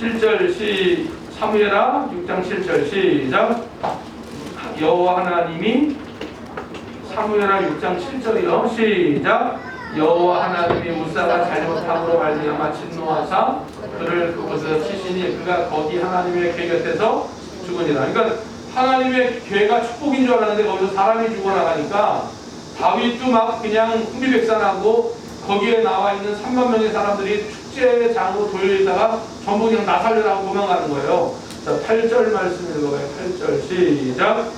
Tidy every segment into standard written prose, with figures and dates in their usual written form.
7절 사무엘하 6장 7절 시작. 여호와 하나님이 사무엘하 6장 7절이요 시작. 여호와 하나님이 우사가 잘못함으로 말미암아 진노하사 그를 그곳에서 치시니 그가 거기 하나님의 궤 곁에서 죽으니라. 그러니까 하나님의 궤가 축복인 줄 알았는데 거기서 사람이 죽어나가니까 다윗도 막 그냥 흥미백산하고 거기에 나와 있는 3만 명의 사람들이 축제장으로 돌려있다가 전부 그냥 나살려라고 도망가는 거예요. 자, 8절 말씀 읽어봐요. 8절 시작.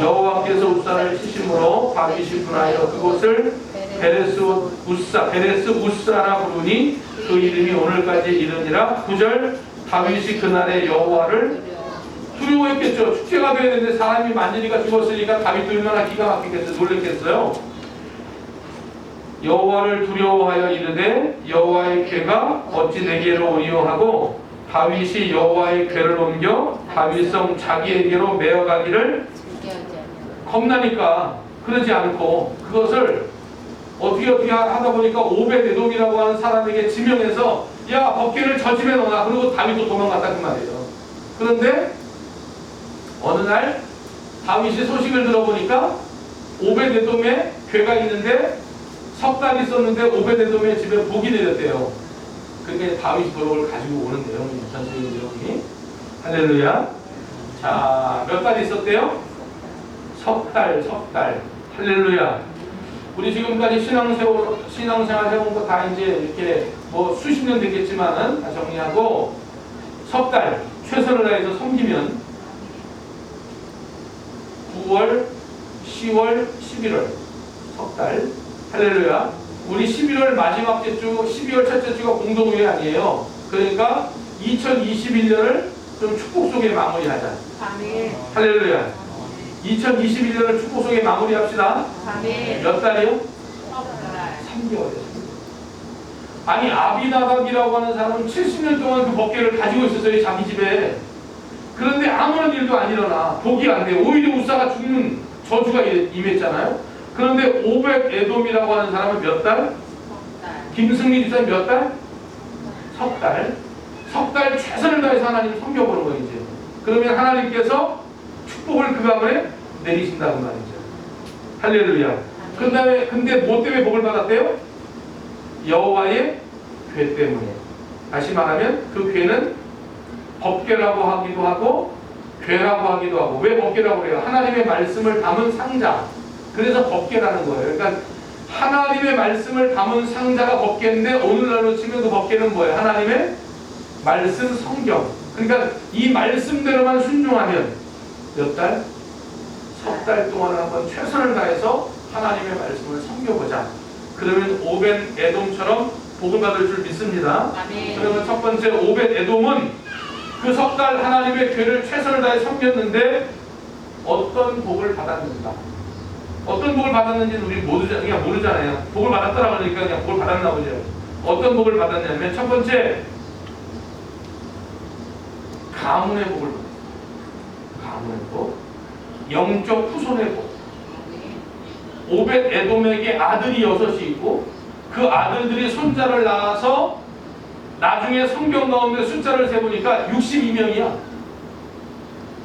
여호와께서 우사를 치심으로 다윗이 분하여 그곳을 베레스 우스라라 부르니 그 이름이 오늘까지 이르니라. 9절 다윗이 그날에 여호와를 두려워했겠죠. 축제가 돼야 되는데 사람이 만지니까 죽었으니까 다윗도 얼마나 기가 막히겠어요. 놀랬겠어요. 여호와를 두려워하여 이르되 여호와의 궤가 어찌 내게로 오리요 하고 다윗이 여호와의 궤를 옮겨 다윗성 자기에게로 메어가기를 겁나니까 그러지 않고 그것을 어떻게 하다 보니까 오벳에돔이라고 하는 사람에게 지명해서 야 법궤를 저 집에 넣어놔. 그리고 다윗도 도망갔다 그 말이에요. 그런데 어느 날 다윗이 소식을 들어보니까 오벳에돔에 궤가 있는데 석 달 있었는데 오벳에돔의 집에 복이 내렸대요. 그게 다윗이 그걸 가지고 오는 내용입니다. 전체적인 내용이. 할렐루야. 자, 몇 달 있었대요? 석 달. 할렐루야. 우리 지금까지 신앙생활 해본 거 다 이제 이렇게 뭐 수십 년 됐겠지만은 다 정리하고 석 달 최선을 다해서 섬기면 9월, 10월, 11월 석 달. 할렐루야. 우리 11월 마지막 주, 12월 첫째 주가 공동회 아니에요. 그러니까 2021년을 좀 축복 속에 마무리하자. 아멘. 할렐루야. 2021년을 축복 속에 마무리합시다. 아멘. 몇 달이요? 3개월. 3개월이요. 아니 아비나답이라고 하는 사람은 70년 동안 그 법궤를 가지고 있었어요. 자기 집에. 그런데 아무런 일도 안 일어나. 복이 안 돼. 오히려 우사가 죽는 저주가 임했잖아요. 그런데 오벳에돔이라고 하는 사람은 몇 달? 김승리 집사님 몇 달? 석 달. 석 달 최선을 다해서 하나님 섬겨보는 거예요. 이제. 그러면 하나님께서 축복을 그 가문에 내리신다고 말이죠. 할렐루야. 그 다음에 근데 뭐 때문에 복을 받았대요? 여호와의 궤 때문에. 다시 말하면 그 궤는 법궤라고 하기도 하고 궤라고 하기도 하고. 왜 법궤라고 그래요? 하나님의 말씀을 담은 상자. 그래서 법궤라는 거예요. 그러니까 하나님의 말씀을 담은 상자가 법궤인데 오늘날로 치면 그 법궤는 뭐예요? 하나님의 말씀 성경. 그러니까 이 말씀대로만 순종하면 몇 달? 석 달 동안 한번 최선을 다해서 하나님의 말씀을 섬겨보자. 그러면 오벳에돔처럼 복을 받을 줄 믿습니다. 아멘. 그러면 첫 번째 오벳에돔은 그 석 달 하나님의 궤를 최선을 다해 섬겼는데 어떤 복을 받았는가? 어떤 복을 받았는지는 우리 그냥 모르잖아요. 복을 받았더라 그러니까 그냥 복을 받았나 보죠. 어떤 복을 받았냐면 첫 번째 가문의 복을 받았어요. 가문의 복, 영적 후손의 복. 오벳에돔에게 아들이 6이 있고 그 아들들이 손자를 낳아서 나중에 성경 가운데 숫자를 세보니까 62명이야.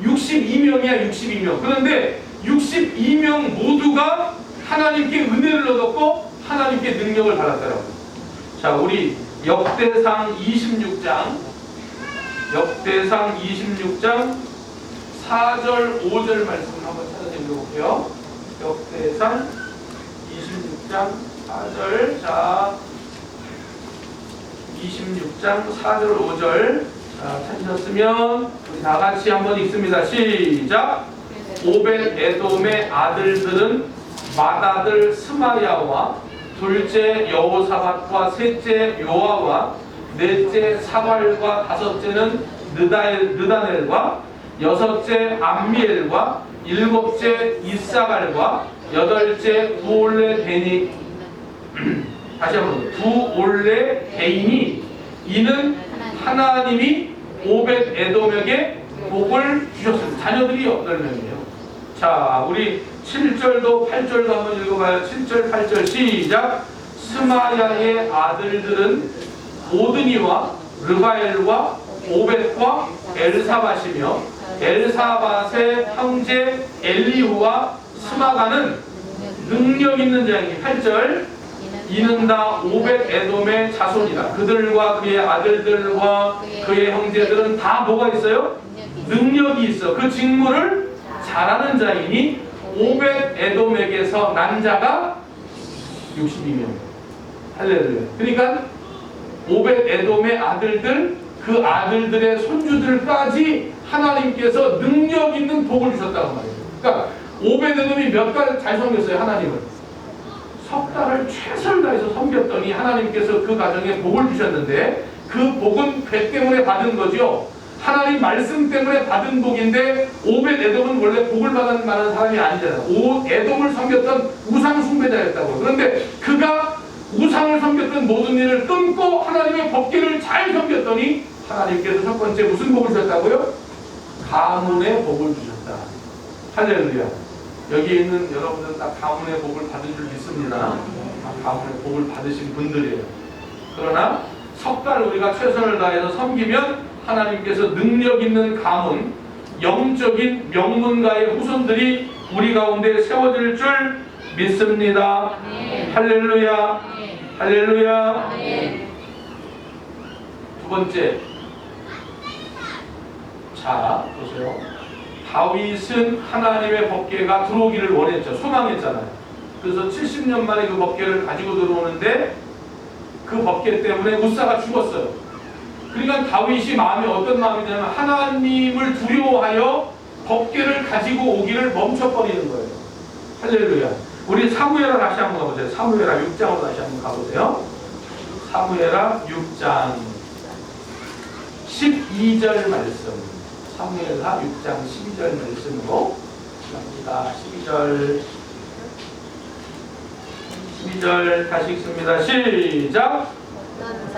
62명이야. 62명. 그런데 62명 모두가 하나님께 은혜를 얻었고 하나님께 능력을 받았더라고요. 자, 우리 역대상 26장 4절 5절 말씀을 한번 찾아서 읽어볼게요. 역대상 26장 4절. 자, 26장 4절 5절. 자, 찾으셨으면 우리 다 같이 한번 읽습니다. 시작. 오벳에돔의 아들들은 맏아들 스마야와 둘째 여호사밧과 셋째 요아와 넷째 사발과 다섯째는 느다넬과 여섯째 암미엘과 일곱째 이사갈과 여덟째 부올레 베니 다시 한번 부올레 베인이 이는 하나님이 오벳에돔에게 복을 주셨습니다. 자녀들이 8명이에요. 자, 우리 7절도 8절도 한번 읽어봐요. 7절 8절 시작. 스마야의 아들들은 오드니와 르바엘과 오벳과 엘사밧이며 엘사밧의 형제 엘리후와 스마가는 능력 있는 자이니 8절 이는 다 오벳 에돔의 자손이다. 그들과 그의 아들들과 그의 형제들은 다 뭐가 있어요? 능력이 있어. 그 직무를 잘하는 자이니 오벳 에돔에게서 난 자가 62명. 할렐루야. 그러니까 오벳 에돔의 아들들, 그 아들들의 손주들까지 하나님께서 능력 있는 복을 주셨다고 말이에요. 그러니까 오벳 에돔이 몇 달 잘 섬겼어요, 하나님을? 석 달을 최선을 다해서 섬겼더니 하나님께서 그 가정에 복을 주셨는데 그 복은 배 때문에 받은 거죠. 하나님 말씀 때문에 받은 복인데 오벳 에돔은 원래 복을 받은 만한 사람이 아니잖아요. 에돔을 섬겼던 우상 숭배자였다고. 그런데 그가 우상을 섬겼던 모든 일을 끊고 하나님의 법궤를 잘 섬겼더니 하나님께서 첫 번째 무슨 복을 주셨다고요? 가문의 복을 주셨다. 할렐루야. 여기 있는 여러분들은 다 가문의 복을 받은 줄 믿습니다. 다 가문의 복을 받으신 분들이에요. 그러나 석 달 우리가 최선을 다해서 섬기면 하나님께서 능력 있는 가문, 영적인 명문가의 후손들이 우리 가운데 세워질 줄 믿습니다. 할렐루야. 할렐루야. 두 번째. 자, 보세요. 다윗은 하나님의 법궤가 들어오기를 원했죠. 소망했잖아요. 그래서 70년 만에 그 법궤를 가지고 들어오는데 그 법궤 때문에 우사가 죽었어요. 그러니까 다윗이 마음이 어떤 마음이냐면 하나님을 두려워하여 법궤를 가지고 오기를 멈춰버리는 거예요. 할렐루야. 우리 사무엘하 다시 한번 가보세요. 사무엘하 6장으로 다시 한번 가보세요. 사무엘하 6장 12절 말씀. 사무엘하 6장 12절 말씀으로 갑니다. 12절 다시 읽습니다. 시작.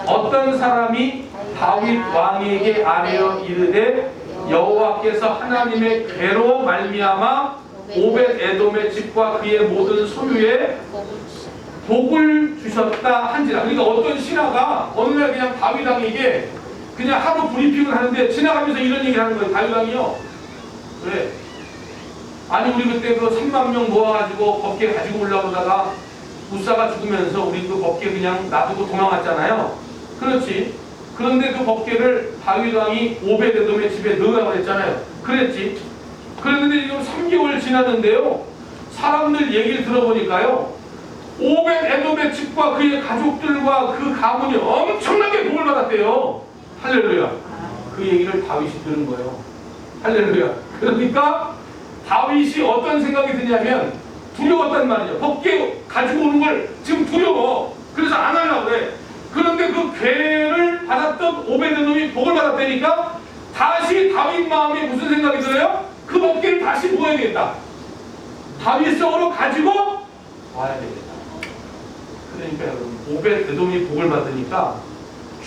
어떤 사람이 다윗 왕에게 아뢰어 이르되 여호와께서 하나님의 괴로 말미암아 오벳 에돔의 집과 그의 모든 소유에 복을 주셨다 한지라. 그러니까 어떤 신하가 어느 날 그냥 다윗 왕에게 그냥 하루 브리핑을 하는데 지나가면서 이런 얘기를 하는 거예요. 다윗 왕이요. 왜? 아니 우리 그때 그 3만 명 모아가지고 법궤 가지고 올라오다가 우사가 죽으면서 우리 그 법궤 그냥 놔두고 도망갔잖아요. 그렇지. 그런데 그 법궤를 다윗 왕이 오벳 에돔의 집에 넣으라고 했잖아요. 그랬지. 그랬는데 지금 3개월 지났는데요. 사람들 얘기를 들어보니까요. 오벳 에돔의 집과 그의 가족들과 그 가문이 엄청나게 복을 받았대요. 할렐루야. 그 얘기를 다윗이 들은 거예요. 할렐루야. 그러니까 다윗이 어떤 생각이 드냐면 두려웠단 말이죠. 법궤 가지고 오는 걸 지금 두려워. 그래서 안 하려고 그래. 그런데 그 괴를 받았던 오벳 에돔이 복을 받았다니까 다시 다윗 마음에 무슨 생각이 들어요? 그 법궤를 다시 모아야 되겠다. 다윗성으로 가지고 와야 되겠다. 그러니까 여러분 오벳 에돔이 복을 받으니까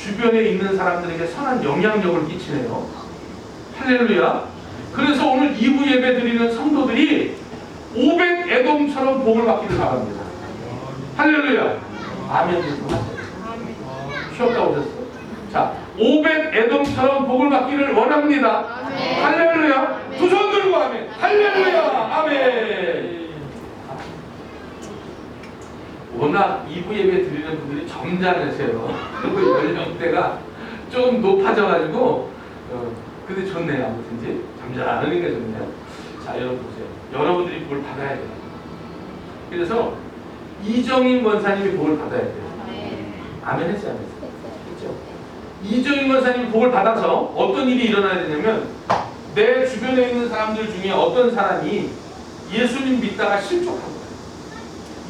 주변에 있는 사람들에게 선한 영향력을 끼치네요. 할렐루야. 그래서 오늘 2부 예배 드리는 성도들이 오벳 에돔처럼 복을 받기를 바랍니다. 할렐루야. 아멘 좀 하세요. 쉬었다 오셨어. 자, 오벳 에돔처럼 복을 받기를 원합니다. 아멘. 할렐루야. 두 손 들고 아멘. 할렐루야. 아멘. 워낙 2부 예배 드리는 분들이 점잖으세요. 그리고 연령대가 좀 높아져가지고 근데 좋네요. 아무튼지 점잖으니까 좋네요. 자, 여러분 보세요. 여러분들이 복을 받아야 돼요. 그래서 이정인 권사님이 복을 받아야 돼요. 아멘 했지 않았어요? 그렇죠? 이정인 권사님이 복을 받아서 어떤 일이 일어나야 되냐면 내 주변에 있는 사람들 중에 어떤 사람이 예수님 믿다가 실족한 거예요.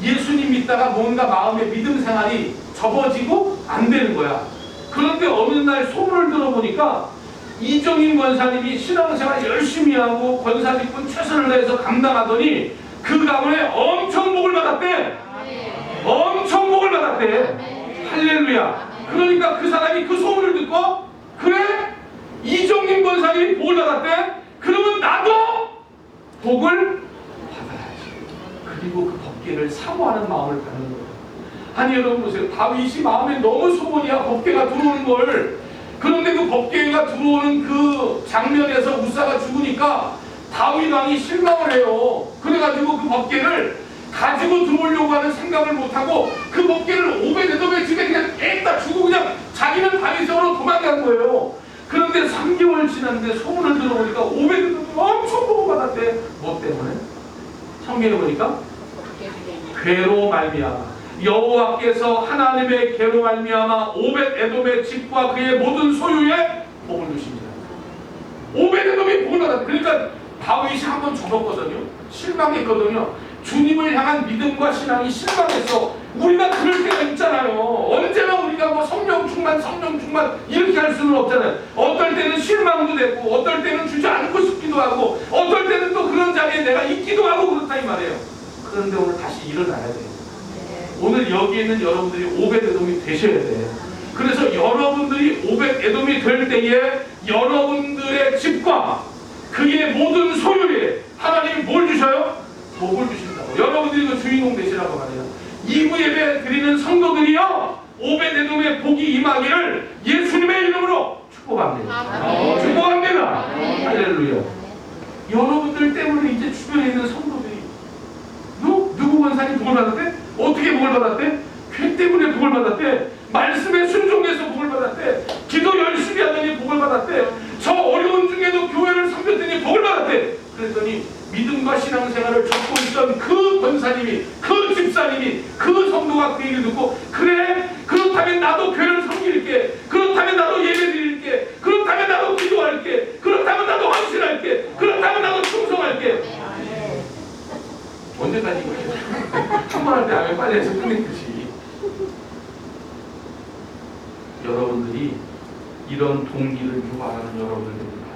예수님 믿다가 뭔가 마음의 믿음 생활이 접어지고 안 되는 거야. 그런데 어느 날 소문을 들어보니까 이정인 권사님이 신앙생활 열심히 하고 권사직분 최선을 다해서 감당하더니 그 가문에 엄청 복을 받았대. 엄청 복을 받았대. 할렐루야. 그러니까 그 사람이 그 소문을 듣고 그래? 이정인 권사님이 복을 받았대? 그러면 나도 복을 받아야지. 그리고 그 법궤를 사모하는 마음을 갖는 거예요. 아니 여러분 보세요. 다윗이 마음에 너무 소원이야. 법궤가 들어오는 걸 그런데 그 법궤가 들어오는 그 장면에서 우사가 죽으니까 다윗 왕이 실망을 해요. 그래가지고 그 법궤를 가지고 들어오려고 하는 생각을 못하고 그 법궤를 오베데돔의 집에 그냥 앵다 주고 그냥 자기는 다윗으로 도망간 거예요. 그런데 3개월 지났는데 소문을 들어보니까 오베데돔이 엄청 보고받았대. 뭐 때문에? 성경에 보니까 괴로 말미암아 여호와께서 하나님의 괴로 말미암아 오벳에돔의 집과 그의 모든 소유에 복을 주십니다. 오벳에돔이 복을 받았대. 그러니까 다윗이 한번 죽었거든요. 실망했거든요. 주님을 향한 믿음과 신앙이 실망해서 우리가 그럴 때가 있잖아요. 언제나 우리가 뭐 성령 충만 이렇게 할 수는 없잖아요. 어떨 때는 실망도 되고 어떨 때는 주지 않고 싶기도 하고 어떨 때는 또 그런 자리에 내가 있기도 하고 그렇다 이 말이에요. 그런데 오늘 다시 일어나야 돼요. 오늘 여기 있는 여러분들이 오벳에돔이 되셔야 돼요. 그래서 여러분들이 오벳에돔이 될 때에 여러분들의 집과 그의 모든 소유에 하나님이 뭘 주셔요? 복을 주신다고. 여러분들이 그 주인공 되시라고 말이에요. 2부 예배 드리는 성도들이요 오벳에돔의 복이 임하기를 예수님의 이름으로 축복합니다. 축복합니다. 할렐루야. 여러분들 때문에 이제 주변에 있는 성도들이 누구 권사님 복을 받았대? 어떻게 복을 받았대? 쾌 때문에 복을 받았대. 말씀에 순종해서 복을 받았대. 기도 열심히 하더니 복을 받았대. 저 어려운 중에도 교회를 섬겼더니 복을 받았대. 그랬더니 믿음과 신앙생활을 접고 있던 그 권사님이, 그 집사님이, 그 성도가 그 얘기를 듣고 그래, 그렇다면 나도 교회를 섬길게. 그렇다면 나도 예배 드릴게. 그렇다면 나도 기도할게. 그렇다면 나도 헌신할게. 그렇다면 나도 충성할게. 언제까지 이거 해요? 한번 할 때 하면 빨리 해서 끝내듯이. 여러분들이 이런 동기를 유발하는 여러분들입니다.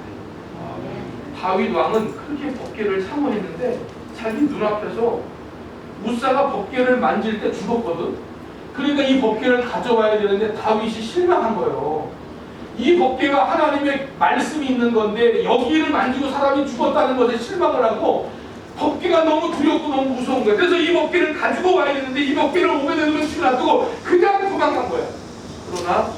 다윗 왕은 그렇게 법궤를 사모했는데 자기 눈앞에서 우사가 법궤를 만질 때 죽었거든. 그러니까 이 법궤를 가져와야 되는데 다윗이 실망한 거예요. 이 법궤가 하나님의 말씀이 있는 건데 여기를 만지고 사람이 죽었다는 것에 실망을 하고 법궤가 너무 두렵고 너무 무서운 거야. 그래서 이 법궤를 가지고 와야 되는데 이 법궤를 오벳에돔의 집에 놔두고 그냥 도망간 거야. 그러나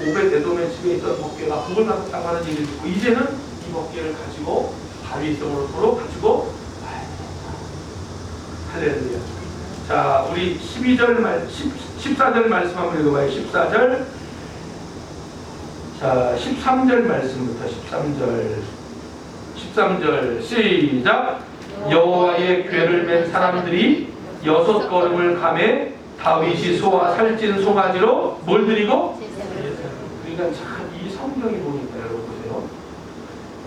오벳에돔의 집에 있던 법궤가 복을 받았다고 하는 얘기를 듣고 이제는 이 법궤를 가지고 다윗성으로 가지고 와야 된다. 할렐루야. 자, 우리 14절 말씀 한번 읽어봐요. 14절. 자, 13절 말씀부터 13절 시작. 여호와의 궤를 맨 사람들이 6걸음을 가매 다윗이 소와 살찐 송아지로 뭘 드리고? 그러니까 참 이 성경이 보니까 여러분 보세요.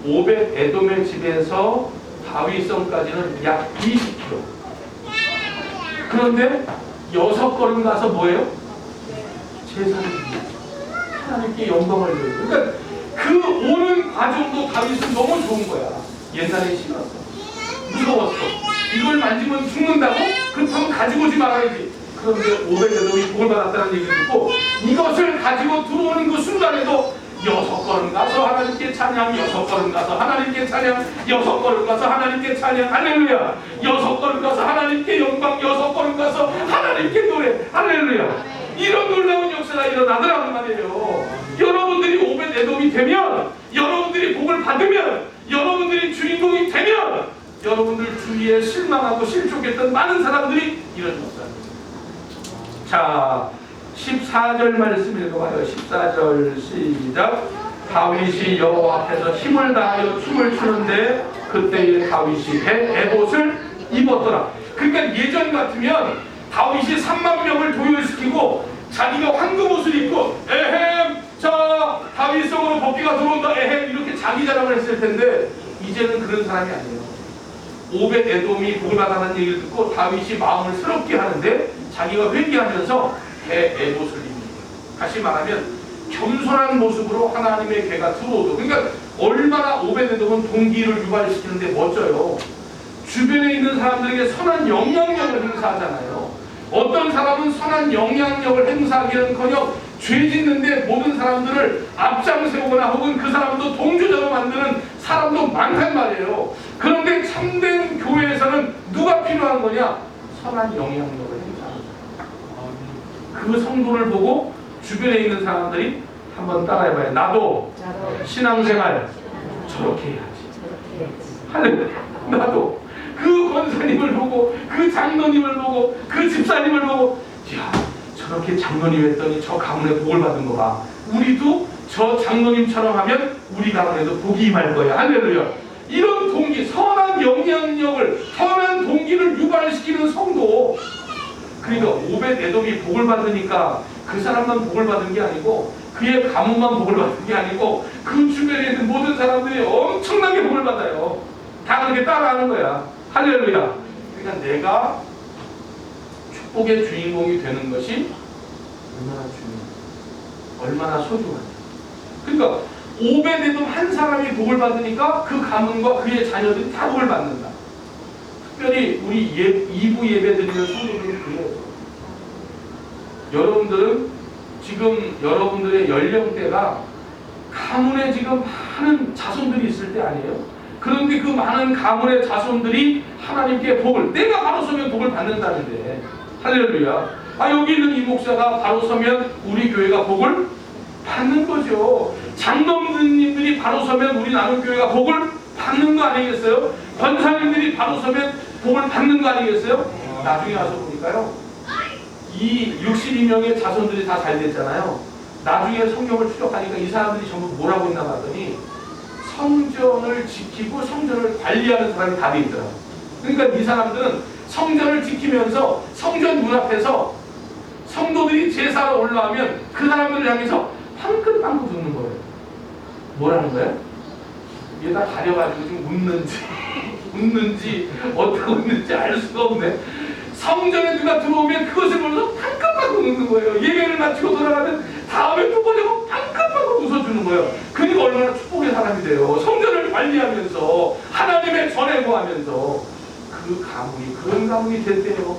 오벳에돔의 집에서 다윗성까지는 약 20km. 그런데 6걸음 가서 뭐예요? 제사를 드리고 하나님께 영광을 드리고. 그러니까 그 오는 과정도 다윗은 너무 좋은 거야. 옛날에 싫었어. 무서웠어. 이걸 만지면 죽는다고? 그렇다면 가지고 오지 말아야지. 그런데 오벳에돔이 복을 받았다는 얘기를 듣고 이것을 가지고 들어오는 그 순간에도 6걸음 가서 하나님께 찬양, 6걸음 가서 하나님께 찬양, 6걸음 가서 하나님께 찬양, 할렐루야. 6걸음 가서 하나님께 영광, 6걸음 가서 하나님께 노래, 할렐루야. 이런 놀라운 역사가 일어나더라는 말이에요. 여러분들이 오벳에돔이 되면, 여러분들이 복을 받으면, 여러분들이 주인공이 되면 여러분들 주위에 실망하고 실족했던 많은 사람들이 이런 역사입니다. 자, 14절 말씀 읽어봐요. 14절 시작. 다윗이 여호와 앞에서 힘을 다하여 춤을 추는데 그때에 다윗이 에봇을 입었더라. 그러니까 예전 같으면 다윗이 3만 명을 도열시키고 자기가 황금 옷을 입고 에헴 자 다윗성으로 법궤가 들어온다 에헴 이렇게 자기 자랑을 했을 텐데 이제는 그런 사람이 아니에요. 오벳에돔이 복을 받았다는 얘기를 듣고 다윗이 마음을 새롭게 하는데 자기가 회개하면서 에봇을 입는 거예요. 다시 말하면 겸손한 모습으로 하나님의 궤가 들어오도. 그러니까 얼마나 오벳에돔은 동기를 유발시키는데 멋져요. 주변에 있는 사람들에게 선한 영향력을 행사하잖아요. 어떤 사람은 선한 영향력을 행사하기는커녕 죄 짓는데 모든 사람들을 앞장세우거나 혹은 그 사람도 동조자로 만드는 사람도 많단 말이에요. 그런데 참된 교회에서는 누가 필요한 거냐? 선한 영향력을 행사하는 사람. 그 성도를 보고 주변에 있는 사람들이 한번 따라해봐요. 나도 나도 신앙생활 저렇게 해야지. 저렇게 해야지. 할렐루야. 나도 그 권사님을 보고 그 장로님을 보고 그 집사님을 보고 야 저렇게 장로님 했더니 저 가문에 복을 받은 거 봐. 우리도 저 장로님처럼 하면 우리 가문에도 복이 임할 거야. 할렐루야. 이런 동기, 선한 영향력을, 선한 동기를 유발시키는 성도. 그러니까 오벳 에돔이 복을 받으니까 그 사람만 복을 받은 게 아니고 그의 가문만 복을 받은 게 아니고 그 주변에 있는 모든 사람들이 엄청나게 복을 받아요. 다 그렇게 따라하는 거야. 할렐루야. 그러니까 내가 축복의 주인공이 되는 것이 얼마나 중요해. 얼마나 소중하냐. 그러니까 오벳에돔 한 사람이 복을 받으니까 그 가문과 그의 자녀들이 다 복을 받는다. 특별히 우리 이부 예배 드리는 성도들은 그래요. 여러분들은 지금 여러분들의 연령대가 가문에 지금 많은 자손들이 있을 때 아니에요? 그런데 그 많은 가문의 자손들이 하나님께 복을, 내가 바로 서면 복을 받는다는데, 할렐루야. 아, 여기 있는 이 목사가 바로 서면 우리 교회가 복을 받는 거죠. 장로님들이 바로 서면 우리 나눔교회가 복을 받는 거 아니겠어요? 권사님들이 바로 서면 복을 받는 거 아니겠어요? 나중에 와서 보니까요, 이 62명의 자손들이 다 잘 됐잖아요. 나중에 성경을 추적하니까 이 사람들이 전부 뭐라고 했나 봤더니 성전을 지키고 성전을 관리하는 사람이 다 돼 있더라고요. 그러니까 이 사람들은 성전을 지키면서 성전 문 앞에서 성도들이 제사로 올라오면 그 사람들을 향해서 빵긋빵긋 웃는 거예요. 뭐라는 거예요? 얘가 가려가지고 좀 웃는지 어떻게 웃는지 알 수가 없네. 성전에 누가 들어오면 그것을 보면서 빵긋빵긋 웃는 거예요. 예배를 마치고 돌아가면 다음에 또 보려고 빵긋빵긋 웃어주는 거예요. 그러니까 얼마나 축복의 사람이 돼요. 성전을 관리하면서 하나님의 전에 거하면서 그 가문이 그런 가문이 됐대요.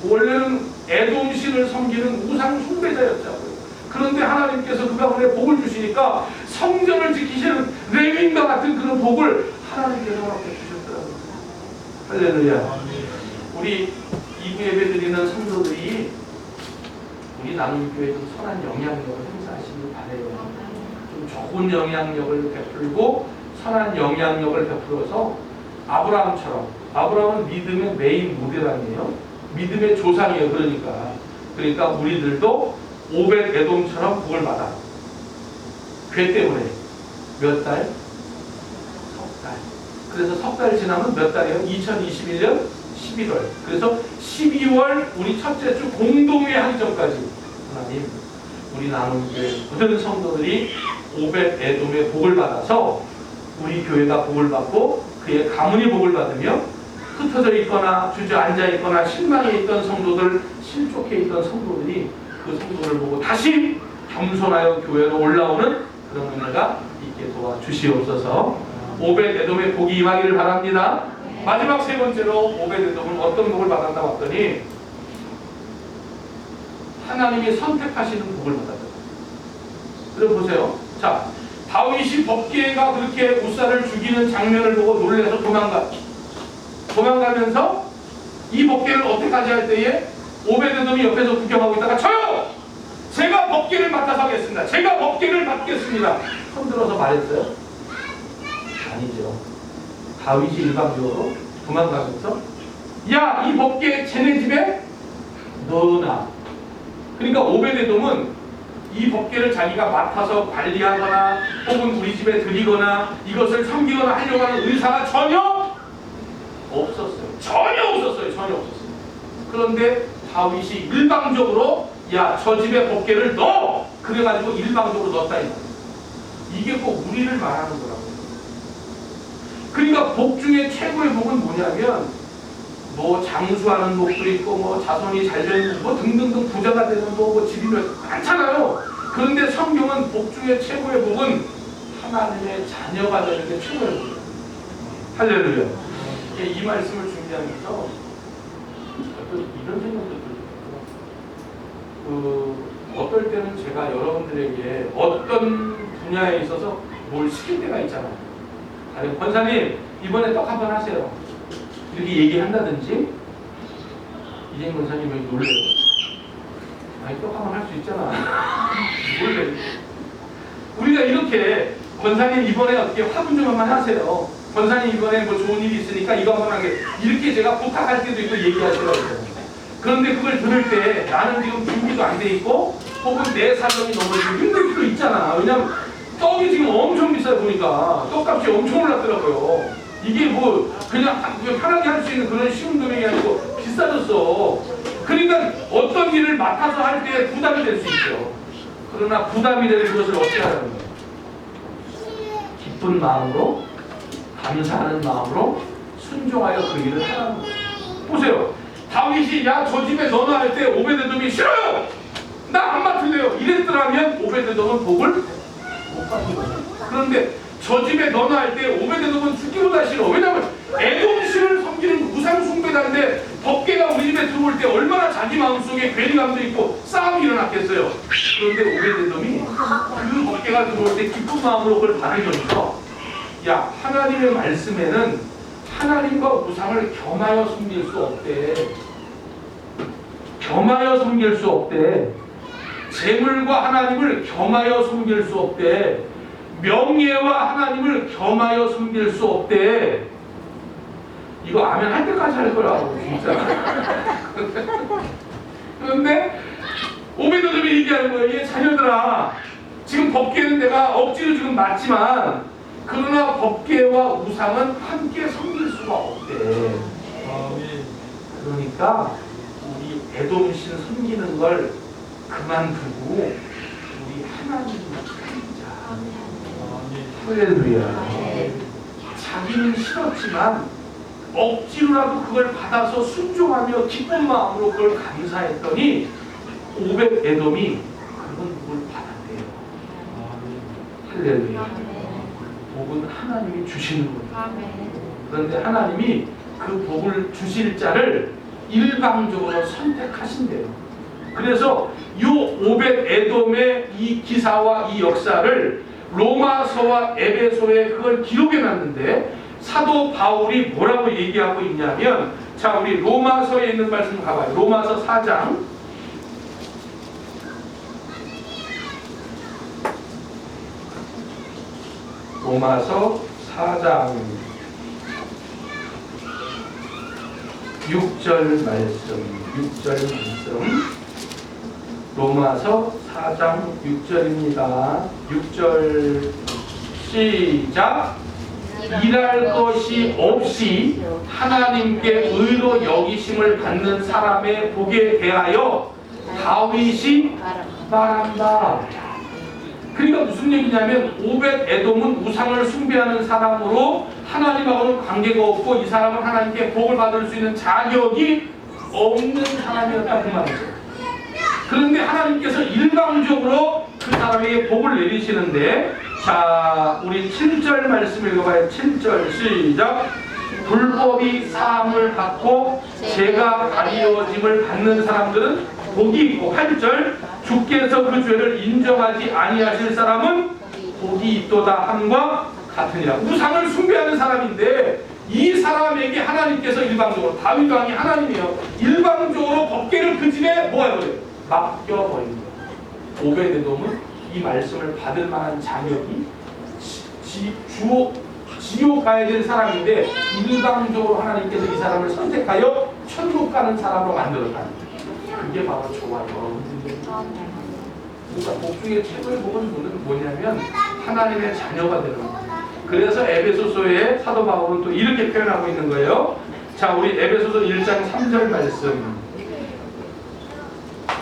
원래는 에돔 신을 섬기는 우상 숭배자였자고요. 그런데 하나님께서 그 가문에 복을 주시니까 성전을 지키시는 레위인과 같은 그런 복을 하나님께서 이렇게 주셨더라고요. 할렐루야. 우리 이부 예배 드리는 성도들이 우리 나눔교회에 좀 선한 영향력을 행사하시길 바라요. 좀 좋은 영향력을 베풀고 선한 영향력을 베풀어서 아브라함처럼, 아브라함은 믿음의 메인 모델 아니에요? 믿음의 조상이에요. 그러니까 우리들도 오벳 에돔처럼 복을 받아. 괴 때문에 몇 달? 석 달. 그래서 석 달 지나면 몇 달이에요? 2021년 11월. 그래서 12월 우리 첫째 주 공동회 하기 전까지 하나님, 우리 나눔교회 모든 성도들이 오벳 에돔의 복을 받아서 우리 교회가 복을 받고 그의 가문이 복을 받으며 흩어져 있거나 주저앉아 있거나 실망해 있던 성도들, 실족해 있던 성도들이 그 성도를 보고 다시 겸손하여 교회로 올라오는 그런 은혜가 있게 도와주시옵소서. 오벳 에돔의 복이 임하기를 바랍니다. 마지막 세 번째로 오벳 에돔은 어떤 복을 받았나 봤더니 하나님이 선택하시는 복을 받았다. 그럼 보세요. 자, 다윗이 법궤가 그렇게 우사를 죽이는 장면을 보고 놀라서 도망가면서 이 법궤를 어떻게까지 할 때에 오벳 에돔이 옆에서 구경하고 있다가 저요! 제가 법궤를 맡아서 하겠습니다. 제가 법궤를 맡겠습니다. 손들어서 말했어요? 아니죠. 다윗이 일방적으로 도망가면서 야, 이 법궤 쟤네 집에 넣어놔. 그러니까 오벳 에돔은 이 법궤를 자기가 맡아서 관리하거나 혹은 우리 집에 드리거나 이것을 섬기거나 하려고 하는 의사가 전혀 없었어요. 전혀 없었어요. 그런데 다윗이 일방적으로 야, 저 집에 법궤를 넣어! 그래가지고 일방적으로 넣었다. 이게 꼭 우리를 말하는 거라고요. 그러니까 복 중에 최고의 복은 뭐냐면 뭐 장수하는 복도 있고 뭐 자손이 잘되는 뭐 등등등 부자가 되는 뭐 집이 많잖아요. 그런데 성경은 복 중에 최고의 복은 하나님의 자녀가 되는 게 최고의 복이에요. 할렐루야. 이 말씀을 준비하면서 어떤 이런 생각도 들어요. 어떨 때는 제가 여러분들에게 어떤 분야에 있어서 뭘 시킬 때가 있잖아요. 아니, 권사님 이번에 떡 한번 하세요. 이렇게 얘기한다든지. 이재인 권사님 왜 놀래요? 아니, 떡 한번 할 수 있잖아. 놀래. 우리가 이렇게 권사님 이번에 어떻게 화분 좀 한번 하세요. 권사님 이번에 뭐 좋은 일이 있으니까 이거 한번 하게 이렇게 제가 부탁할 때도 있고 얘기하시라고요. 그런데 그걸 들을 때 나는 지금 준비도 안 돼 있고 혹은 내 사정이 너무 힘들 수도 있잖아. 왜냐면 떡이 지금 엄청 비싸요. 보니까 떡값이 엄청 올랐더라고요. 이게 뭐 그냥 편하게 할 수 있는 그런 쉬운 금액이 아니고 비싸졌어. 그러니까 어떤 일을 맡아서 할 때 부담이 될 수 있죠. 그러나 부담이 되는 것을 어떻게 하라는 거예요? 기쁜 마음으로, 감사하는 마음으로 순종하여 그 일을 하라는 거예요. 보세요. 다윗이 야 저 집에 넣어놔 할 때 오베데돔이 싫어요. 나 안 맡을래요. 이랬더라면 오베데돔은 복을 못 받는 거죠. 그런데 저 집에 넣어놔 할 때 오베데돔은 죽기보다 싫어. 왜냐면 에돔신을 섬기는 우상 숭배자인데 법궤가 우리 집에 들어올 때 얼마나 자기 마음속에 괴리감도 있고 싸움이 일어났겠어요. 그런데 오베데돔이 그 법궤가 들어올 때 기쁜 마음으로 그걸 받으면서 야 하나님의 말씀에는 하나님과 우상을 겸하여 섬길 수 없대. 겸하여 섬길 수 없대. 재물과 하나님을 겸하여 섬길 수 없대. 명예와 하나님을 겸하여 섬길 수 없대. 이거 아멘 할 때까지 할 거라고 진짜. 그런데 오베데돔이 얘기하는 거예요. 얘 자녀들아, 지금 법궤는 내가 억지로 지금 맞지만 그러나 법궤와 우상은 함께 섬길 수가 없대. 그러니까 우리 에돔신 섬기는 걸 그만두고 우리 하나님을 섬기자. 할렐루야. 자기는 싫었지만 억지로라도 그걸 받아서 순종하며 기쁜 마음으로 그걸 감사했더니 오벳 에돔이 그런 복을 받았대요. 할렐루야. 복은 하나님이 주시는 거예요. 그런데 하나님이 그 복을 주실 자를 일방적으로 선택하신대요. 그래서 이 오벳 에돔의 이 기사와 이 역사를 로마서와 에베소에 그걸 기록해 놨는데 사도 바울이 뭐라고 얘기하고 있냐면, 자 우리 로마서에 있는 말씀 가봐요. 로마서 4장 로마서 4장 6절 말씀 로마서 4장 6절입니다. 6절 시작. 일할 것이 없이 하나님께 의로 여기심을 받는 사람의 복에 대하여 다윗이 말한다. 그러니까 무슨 얘기냐면 오벳 에돔은 우상을 숭배하는 사람으로 하나님하고는 관계가 없고 이 사람은 하나님께 복을 받을 수 있는 자격이 없는 사람이었다 그 말이죠. 그런데 하나님께서 일방적으로 그 사람에게 복을 내리시는데, 자 우리 7절 말씀 읽어봐요. 7절 시작. 불법이 사함을 받고 죄가 가리워짐을 받는 사람들은 복이 있고, 8절 주께서 그 죄를 인정하지 아니하실 사람은 복이 있도다 함과 같으니라. 우상을 숭배하는 사람인데 이 사람에게 하나님께서 일방적으로, 다윗 왕이 하나님이에요. 일방적으로 법궤를 그 집에 뭐해버려요? 맡겨버린 거예요. 오베데돔은 이 말씀을 받을 만한 자격이 지옥 가야 될 사람인데 일방적으로 하나님께서 이 사람을 선택하여 천국 가는 사람으로 만들었다는 거예요. 그게 바로 좋아요. 그러니까 복 중에 최고의 복은 뭐냐면 하나님의 자녀가 되는 거예요. 그래서 에베소서에 사도 바울은 또 이렇게 표현하고 있는 거예요. 자 우리 에베소서 1장 3절 말씀,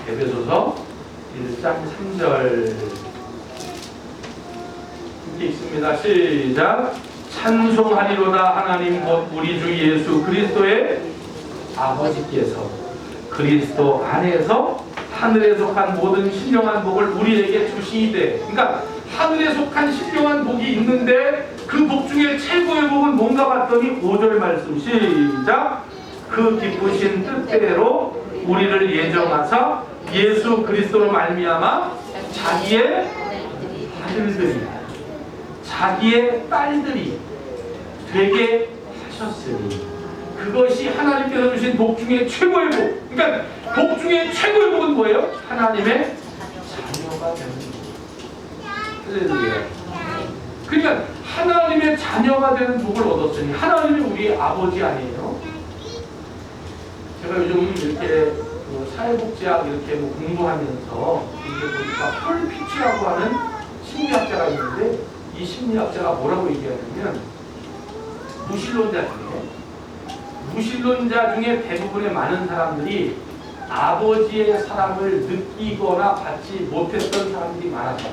에베소서 1장 3절 이렇게 있습니다. 시작. 찬송하리로다 하나님 곧 우리 주 예수 그리스도의 아버지께서 그리스도 안에서 하늘에 속한 모든 신령한 복을 우리에게 주시되, 그러니까 하늘에 속한 신령한 복이 있는데 그 복 중에 최고의 복은 뭔가 봤더니 5절 말씀 시작. 그 기쁘신 뜻대로 우리를 예정하사 예수 그리스도로 말미암아 자기의 딸들이 되게 하셨으니, 그것이 하나님께서 주신 복 중에 최고의 복. 그러니까 복 중에 최고의 복은 뭐예요? 하나님의 자녀가 되는 복. 할렐루야. 그러니까 하나님의 자녀가 되는 복을 얻었으니 하나님이 우리 아버지 아니에요? 제가 요즘 이렇게 사회복지학 이렇게 공부하면서 이게 보니까 폴 피츠라고 하는 심리학자가 있는데 이 심리학자가 뭐라고 얘기하냐면 무신론자 중에 대부분의 많은 사람들이 아버지의 사랑을 느끼거나 받지 못했던 사람들이 많았다.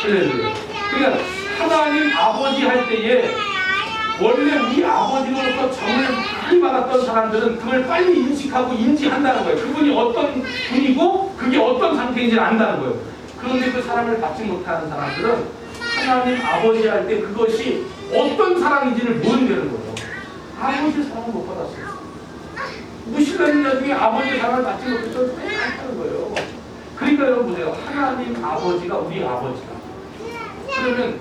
그러니까 하나님 아버지 할 때에 원래 우리 아버지로부터 정을 많이 받았던 사람들은 그걸 빨리 인식하고 인지한다는 거예요. 그분이 어떤 분이고 그게 어떤 상태인지 안다는 거예요. 그런데 그 사랑을 받지 못하는 사람들은 하나님 아버지 할 때 그것이 어떤 사랑인지를 모른다는 거예요. 아버지 사랑을 못 받았어요. 무신론자 중에 아버지 사랑을 받지 못했던 꽤 많다는 거예요. 그러니까 여러분 보세요. 하나님 아버지가 우리 아버지다. 그러면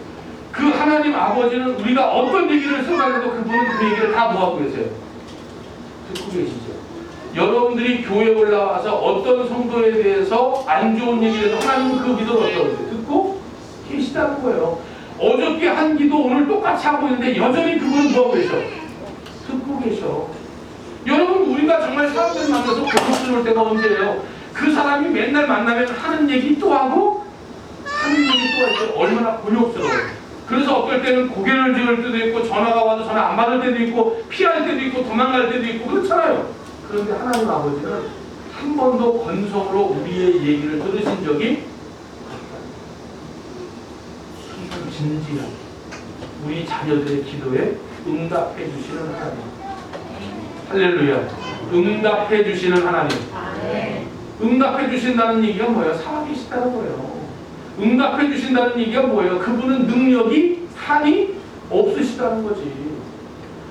그 하나님 아버지는 우리가 어떤 얘기를 써가지고 그분은 그 얘기를 다 뭐하고 계세요? 듣고 계시죠? 여러분들이 교회에 올라와서 어떤 성도에 대해서 안 좋은 얘기를 해서 하나님은 그 기도를 어떻게 듣고 계시다는 거예요. 어저께 한 기도 오늘 똑같이 하고 있는데 여전히 그분은 뭐하고 계셔? 듣고 계셔. 여러분 우리가 정말 사람들 만나서 고통스러울 때가 언제예요? 그 사람이 맨날 만나면 하는 얘기 또 하고 하는 얘기 또 할 때 얼마나 곤욕스러워요. 그래서 어떨 때는 고개를 들 때도 있고 전화가 와도 전화 안 받을 때도 있고 피할 때도 있고 도망갈 때도 있고 그렇잖아요. 그런데 하나님 아버지는 한 번도 건성으로 우리의 얘기를 들으신 적이 항상 진지하게 우리 자녀들의 기도에 응답해 주시는 하나님. 할렐루야. 응답해 주시는 하나님. 응답해 주신다는 얘기가 뭐예요? 살아계시다는 거예요. 응답해 주신다는 얘기가 뭐예요? 그분은 능력이 한이 없으시다는 거지.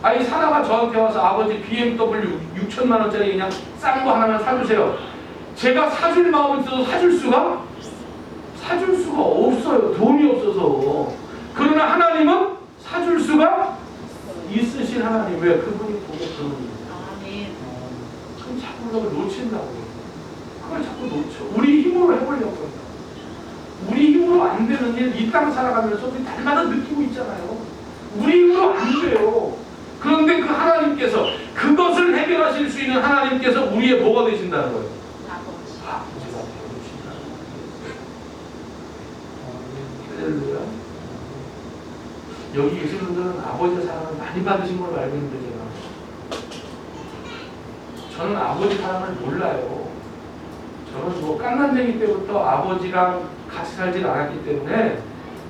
아니 사나가 저한테 와서 아버지 BMW 6천만 원짜리 그냥 싼 거 하나만 사주세요. 제가 사줄 마음이 있어도 사줄 수가 없어요. 돈이 없어서. 그러나 하나님은 사줄 수가 있으신 하나님. 왜? 그분이 보고 그분입니다. 그럼 자꾸 그걸 놓친다고요. 그걸 자꾸 놓쳐. 우리 힘으로 해보려고 합니다. 우리 힘으로 안 되는 일 이 땅 살아가면서 우리 날마다 느끼고 있잖아요. 우리 힘으로 안 돼요. 그런데 그 하나님께서 그것을 해결하실 수 있는 하나님께서 우리의 뭐가 되신다는 거예요? 아버지가 되어주신다는 거예요. 할렐루야. 여기 계신 분들은 아버지의 사랑을 많이 받으신 걸로 알고 있는데 저는 아버지 사랑을 몰라요. 저는 뭐 깐난쟁이 때부터 아버지랑 같이 살질 않았기 때문에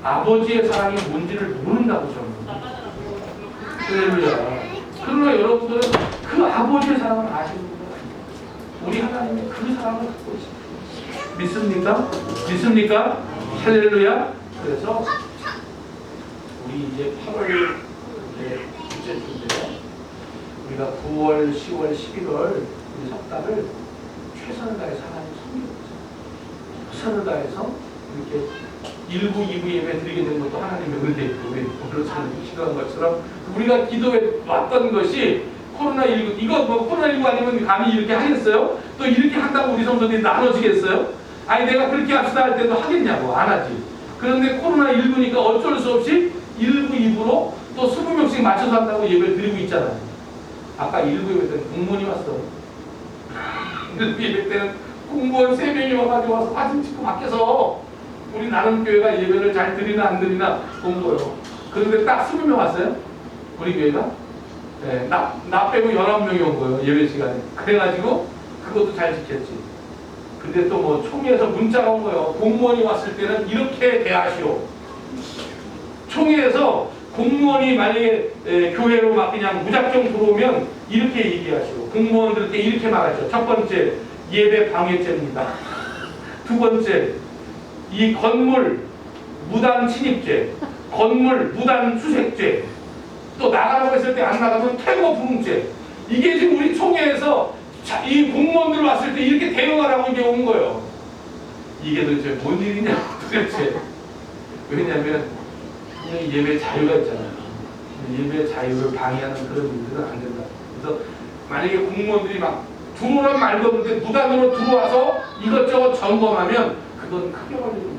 아버지의 사랑이 뭔지를 모른다고 저는. 할렐루야. 그러나 여러분들은 그 아버지의 사랑을 아시는 분들 아니에요. 우리 하나님이 그 사랑을 갖고 있습니다. 믿습니까? 믿습니까? 할렐루야. 그래서 우리 이제 8월 둘째 주인데요. 우리가 9월, 10월, 11월 우리 석 달을 최선을 다해서 하나님 섬기고 최선을 다해서 이렇게 1부, 2부 예배 드리게 된 것도 하나님의 은혜이고 오늘 저는 기도한 것처럼 우리가 기도해 왔던 것이 코로나19 이거 뭐 코로나19 아니면 감히 이렇게 하겠어요? 또 이렇게 한다고 우리 성도들이 나눠지겠어요? 아니 내가 그렇게 합시다 할 때도 하겠냐고 안 하지. 그런데 코로나19니까 어쩔 수 없이 1부, 2부로 또 20명씩 맞춰서 한다고 예배를 드리고 있잖아요. 아까 1부 예배 때는 공무원이 왔어. 1부 예배 때는 공무원 3명이 와가지고 와서 사진 찍고 밖에서 우리 나눔교회가 예배를 잘 드리나 안 드리나 본 거예요. 그런데 딱 20명 왔어요. 우리 교회가. 네, 나 빼고 11명이 온 거예요. 예배 시간에. 그래가지고 그것도 잘 지켰지. 근데 또 뭐 총회에서 문자가 온 거예요. 공무원이 왔을 때는 이렇게 대하시오. 총회에서 공무원이 만약에 교회로 막 그냥 무작정 들어오면 이렇게 얘기하시오. 공무원들께 이렇게 말하죠. 첫 번째, 예배 방해죄입니다. 두 번째, 이 건물 무단 침입죄, 건물 무단 수색죄, 또 나가라고 했을 때 안 나가면 퇴거 불응죄. 이게 지금 우리 총회에서 이 공무원들 왔을 때 이렇게 대응하라고 이게 온 거예요. 이게 도대체 뭔 일이냐고 도대체. 왜냐하면 예배 자유가 있잖아요. 예배 자유를 방해하는 그런 일들은 안 된다. 그래서 만약에 공무원들이 막 들어오란 말도 없는데 무단으로 들어와서 이것저것 점검하면 그건 크게 걸리는